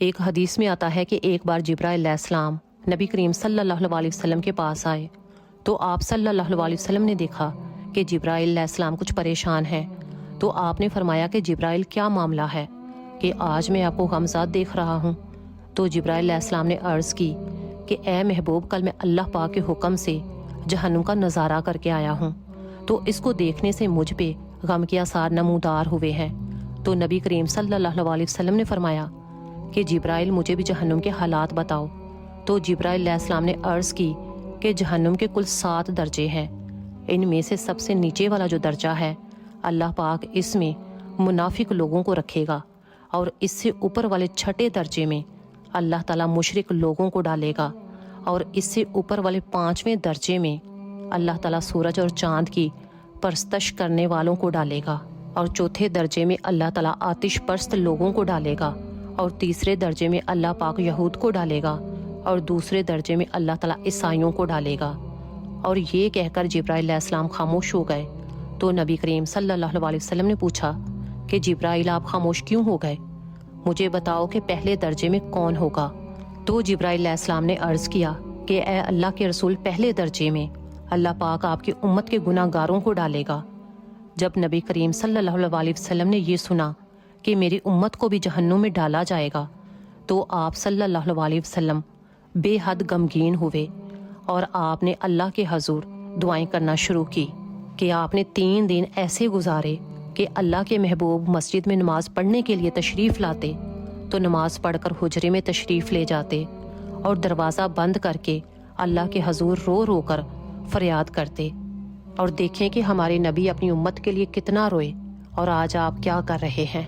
ایک حدیث میں آتا ہے کہ ایک بار جبرائیل علیہ السلام نبی کریم صلی اللہ علیہ وسلم کے پاس آئے تو آپ صلی اللہ علیہ وسلم نے دیکھا کہ جبرائیل علیہ السلام کچھ پریشان ہیں، تو آپ نے فرمایا کہ جبرائیل کیا معاملہ ہے کہ آج میں آپ کو غمزدہ دیکھ رہا ہوں؟ تو جبرائیل علیہ السلام نے عرض کی کہ اے محبوب، کل میں اللہ پاک کے حکم سے جہنم کا نظارہ کر کے آیا ہوں، تو اس کو دیکھنے سے مجھ پہ غم کے آثار نمودار ہوئے ہیں۔ تو نبی کریم صلی اللہ علیہ وسلم نے فرمایا کہ جبرائیل مجھے بھی جہنم کے حالات بتاؤ۔ تو جبرائیل علیہ السلام نے عرض کی کہ جہنم کے کل 7 درجے ہیں، ان میں سے سب سے نیچے والا جو درجہ ہے اللہ پاک اس میں منافق لوگوں کو رکھے گا، اور اس سے اوپر والے 6 درجے میں اللہ تعالیٰ مشرک لوگوں کو ڈالے گا، اور اس سے اوپر والے 5ویں درجے میں اللہ تعالیٰ سورج اور چاند کی پرستش کرنے والوں کو ڈالے گا، اور 4تھے درجے میں اللہ تعالیٰ آتش پرست لوگوں کو ڈالے گا، اور تیسرے درجے میں اللہ پاک یہود کو ڈالے گا، اور دوسرے درجے میں اللہ تعالیٰ عیسائیوں کو ڈالے گا۔ اور یہ کہہ کر جبرائیل علیہ السلام خاموش ہو گئے۔ تو نبی کریم صلی اللہ علیہ وسلم نے پوچھا کہ جبرائیل آپ خاموش کیوں ہو گئے؟ مجھے بتاؤ کہ پہلے درجے میں کون ہوگا؟ تو جبرائیل علیہ السلام نے عرض کیا کہ اے اللہ کے رسول، پہلے درجے میں اللہ پاک آپ کی امت کے گناہ گاروں کو ڈالے گا۔ جب نبی کریم صلی اللہ علیہ وسلم نے یہ سنا کہ میری امت کو بھی جہنم میں ڈالا جائے گا، تو آپ صلی اللہ علیہ وسلم بے حد غمگین ہوئے، اور آپ نے اللہ کے حضور دعائیں کرنا شروع کی کہ آپ نے 3 دن ایسے گزارے کہ اللہ کے محبوب مسجد میں نماز پڑھنے کے لیے تشریف لاتے تو نماز پڑھ کر حجرے میں تشریف لے جاتے، اور دروازہ بند کر کے اللہ کے حضور رو رو کر فریاد کرتے۔ اور دیکھیں کہ ہمارے نبی اپنی امت کے لیے کتنا روئے، اور آج آپ کیا کر رہے ہیں۔